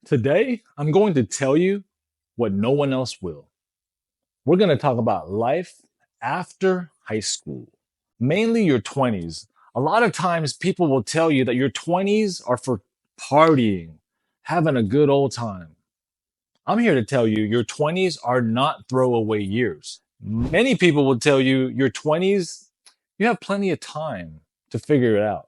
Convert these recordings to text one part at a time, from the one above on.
Today, I'm going to tell you what no one else will. We're going to talk about life after high school, mainly your 20s. A lot of times, people will tell you that your 20s are for partying, having a good old time. I'm here to tell you your 20s are not throwaway years. Many people will tell you your 20s, you have plenty of time to figure it out.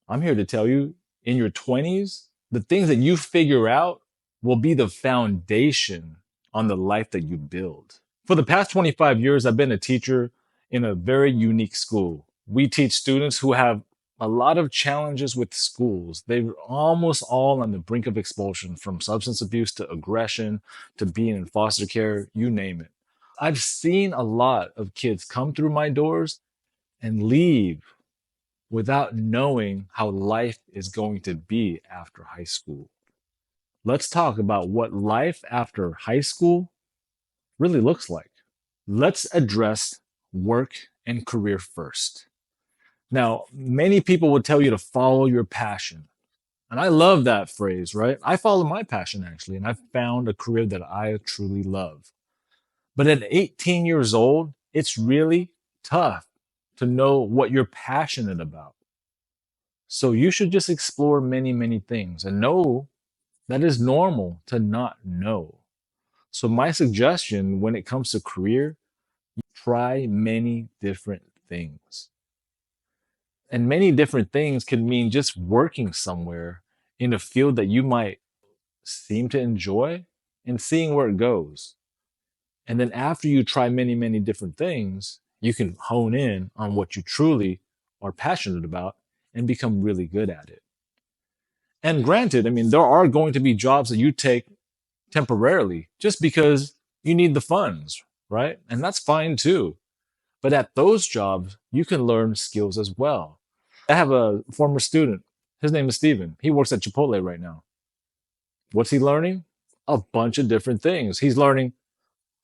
I'm here to tell you in your 20s, the things that you figure out will be the foundation on the life that you build. For the past 25 years, I've been a teacher in a very unique school. We teach students who have a lot of challenges with schools. They're almost all on the brink of expulsion, from substance abuse to aggression to being in foster care, you name it. I've seen a lot of kids come through my doors and leave without knowing how life is going to be after high school. Let's talk about what life after high school really looks like. Let's address work and career first. Now, many people would tell you to follow your passion. And I love that phrase, right? I follow my passion actually, and I found a career that I truly love. But at 18 years old, it's really tough to know what you're passionate about. So you should just explore many, many things and know that is normal to not know. So my suggestion when it comes to career, try many different things. And many different things can mean just working somewhere in a field that you might seem to enjoy and seeing where it goes. And then after you try many, many different things, you can hone in on what you truly are passionate about and become really good at it. And granted, I mean, there are going to be jobs that you take temporarily just because you need the funds, right? And that's fine too. But at those jobs, you can learn skills as well. I have a former student. His name is Steven. He works at Chipotle right now. What's he learning? A bunch of different things. He's learning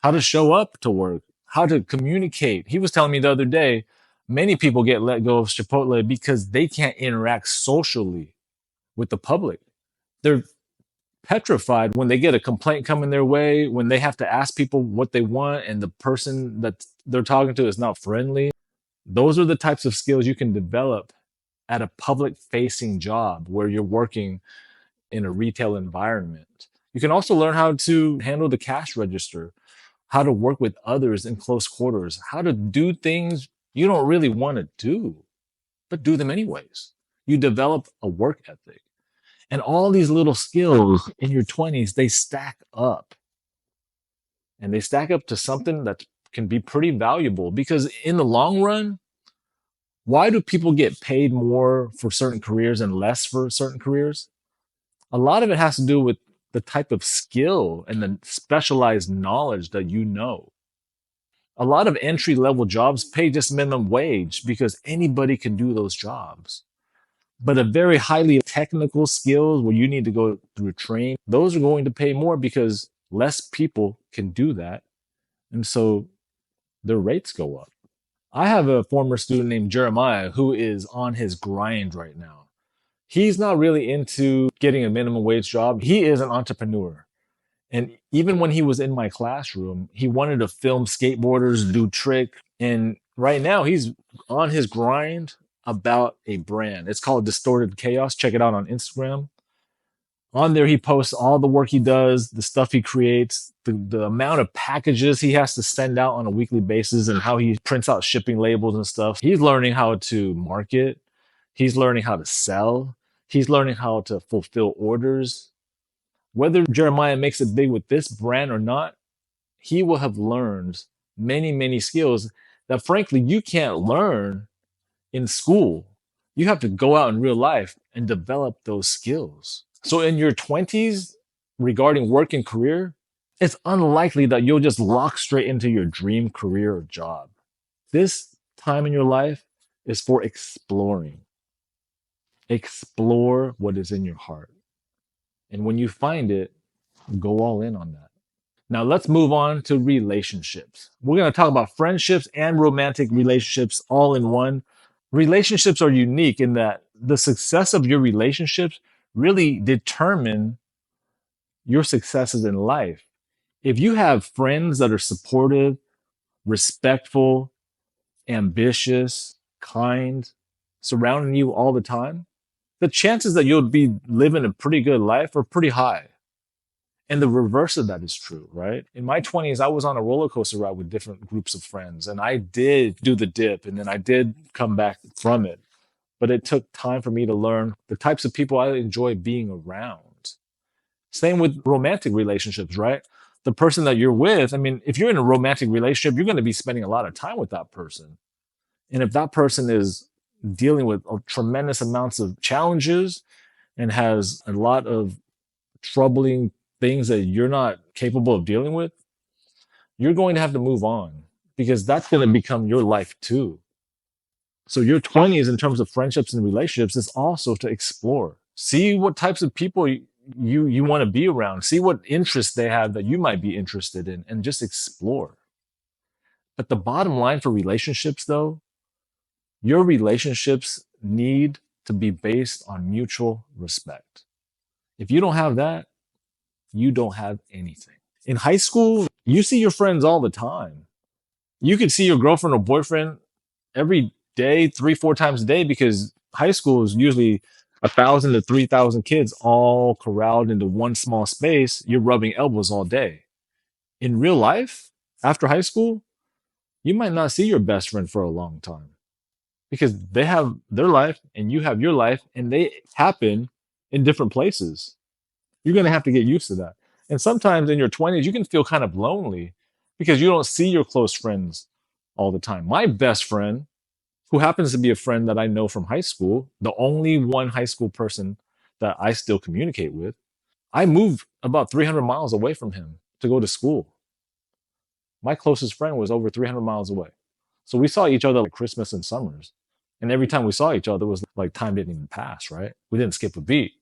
how to show up to work, how to communicate. He was telling me the other day, many people get let go of Chipotle because they can't interact socially with the public. They're petrified when they get a complaint coming their way, when they have to ask people what they want and the person that they're talking to is not friendly. Those are the types of skills you can develop at a public facing job where you're working in a retail environment. You can also learn how to handle the cash register, how to work with others in close quarters, how to do things you don't really want to do, but do them anyways. You develop a work ethic. And all these little skills in your 20s, they stack up and they stack up to something that can be pretty valuable because in the long run, why do people get paid more for certain careers and less for certain careers? A lot of it has to do with the type of skill and the specialized knowledge that you know. A lot of entry level jobs pay just minimum wage because anybody can do those jobs. But a very highly technical skills where you need to go through train, those are going to pay more because less people can do that. And so their rates go up. I have a former student named Jeremiah who is on his grind right now. He's not really into getting a minimum wage job. He is an entrepreneur. And even when he was in my classroom, he wanted to film skateboarders do trick. And right now he's on his grind about a brand. It's called Distorted Chaos. Check it out on Instagram. On there, he posts all the work he does, the stuff he creates, the amount of packages he has to send out on a weekly basis, and how he prints out shipping labels and stuff. He's learning how to market. He's learning how to sell. He's learning how to fulfill orders. Whether Jeremiah makes it big with this brand or not, he will have learned many, many skills that frankly you can't learn in school. You have to go out in real life and develop those skills. So in your 20s, regarding work and career, it's unlikely that you'll just lock straight into your dream career or job. This time in your life is for exploring. Explore what is in your heart. And when you find it, go all in on that. Now let's move on to relationships. We're going to talk about friendships and romantic relationships all in one. Relationships are unique in that the success of your relationships really determine your successes in life. If you have friends that are supportive, respectful, ambitious, kind, surrounding you all the time, the chances that you'll be living a pretty good life are pretty high. And the reverse of that is true, right? In my 20s, I was on a roller coaster ride with different groups of friends, and I did do the dip, and then I did come back from it. But it took time for me to learn the types of people I enjoy being around. Same with romantic relationships, right? The person that you're with, I mean, if you're in a romantic relationship, you're going to be spending a lot of time with that person. And if that person is dealing with tremendous amounts of challenges and has a lot of troubling things that you're not capable of dealing with, you're going to have to move on because that's going to become your life too. So your 20s in terms of friendships and relationships is also to explore. See what types of people you want to be around. See what interests they have that you might be interested in and just explore. But the bottom line for relationships though, your relationships need to be based on mutual respect. If you don't have that, you don't have anything. In high school, you see your friends all the time. You could see your girlfriend or boyfriend every day, 3, 4 times a day, because high school is usually 1,000 to 3,000 kids all corralled into one small space. You're rubbing elbows all day. In real life, after high school, you might not see your best friend for a long time because they have their life and you have your life and they happen in different places. You're going to have to get used to that. And sometimes in your 20s, you can feel kind of lonely because you don't see your close friends all the time. My best friend, who happens to be a friend that I know from high school, the only one high school person that I still communicate with, I moved about 300 miles away from him to go to school. My closest friend was over 300 miles away. So we saw each other like Christmas and summers. And every time we saw each other, it was like time didn't even pass, right? We didn't skip a beat.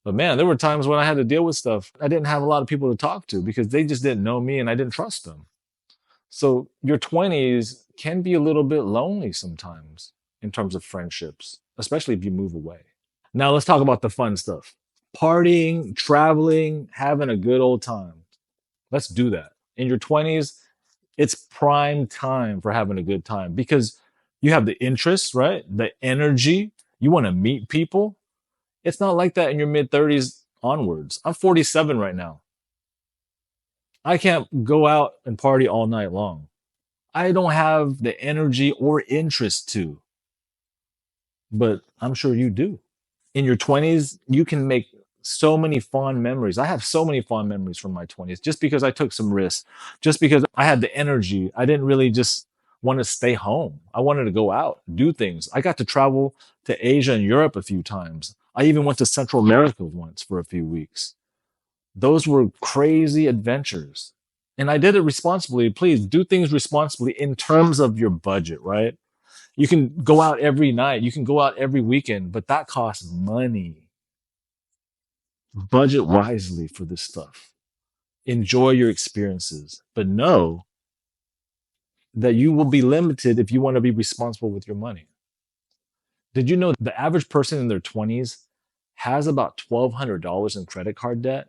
But man, there were times when I had to deal with stuff. I didn't have a lot of people to talk to because they just didn't know me and I didn't trust them. So your 20s can be a little bit lonely sometimes in terms of friendships, especially if you move away. Now let's talk about the fun stuff. Partying, traveling, having a good old time. Let's do that. In your 20s, it's prime time for having a good time because you have the interest, right? The energy. You want to meet people. It's not like that in your mid 30s onwards. I'm 47 right now. I can't go out and party all night long. I don't have the energy or interest to, but I'm sure you do. In your 20s, you can make so many fond memories. I have so many fond memories from my 20s just because I took some risks, just because I had the energy. I didn't really just want to stay home. I wanted to go out, do things. I got to travel to Asia and Europe a few times. I even went to Central America once for a few weeks. Those were crazy adventures. And I did it responsibly. Please do things responsibly in terms of your budget, right? You can go out every night, you can go out every weekend, but that costs money. Budget wisely for this stuff. Enjoy your experiences, but know that you will be limited if you want to be responsible with your money. Did you know the average person in their 20s has about $1,200 in credit card debt?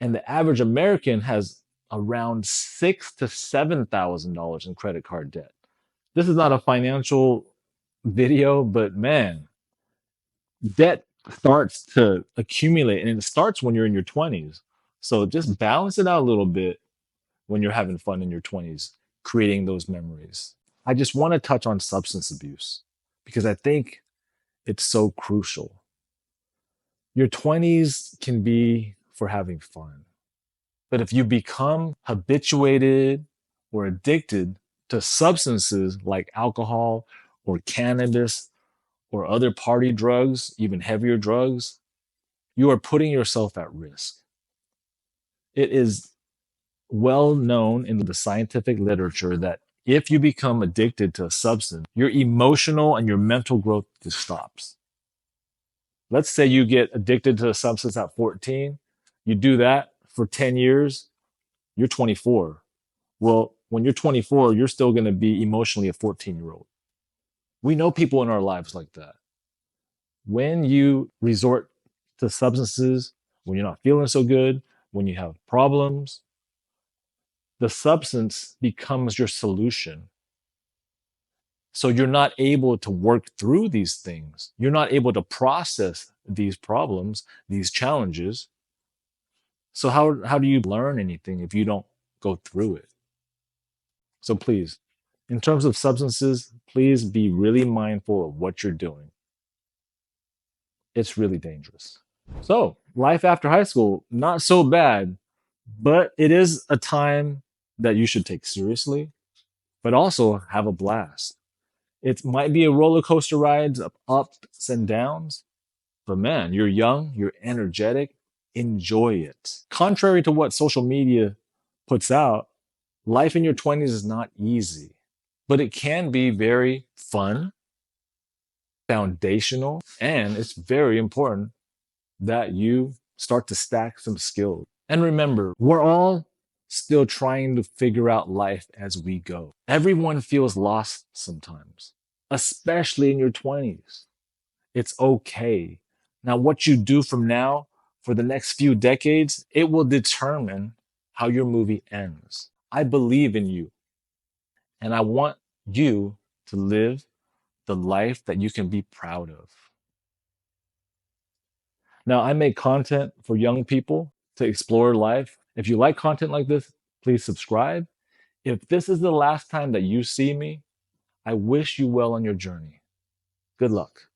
And the average American has around six to $7,000 in credit card debt. This is not a financial video, but man, debt starts to accumulate and it starts when you're in your 20s. So just balance it out a little bit when you're having fun in your 20s, creating those memories. I just want to touch on substance abuse because I think it's so crucial. Your 20s can be for having fun. But if you become habituated or addicted to substances like alcohol or cannabis or other party drugs, even heavier drugs, you are putting yourself at risk. It is well known in the scientific literature that if you become addicted to a substance, your emotional and your mental growth just stops. Let's say you get addicted to a substance at 14, you do that for 10 years, you're 24. Well, when you're 24, you're still going to be emotionally a 14-year-old. We know people in our lives like that. When you resort to substances, when you're not feeling so good, when you have problems, the substance becomes your solution. So you're not able to work through these things. You're not able to process these problems, these challenges. So how do you learn anything if you don't go through it? So please, in terms of substances, please be really mindful of what you're doing. It's really dangerous. So, life after high school, not so bad, but it is a time that you should take seriously, but also have a blast. It might be a roller coaster ride of ups and downs, but man, you're young, you're energetic, enjoy it. Contrary to what social media puts out, life in your 20s is not easy, but it can be very fun, foundational, and it's very important that you start to stack some skills. And remember, we're all still trying to figure out life as we go. Everyone feels lost sometimes, especially in your 20s. It's okay. Now, what you do from now for the next few decades, it will determine how your movie ends. I believe in you, and I want you to live the life that you can be proud of. Now, I make content for young people to explore life. If you like content like this, please subscribe. If this is the last time that you see me, I wish you well on your journey. Good luck.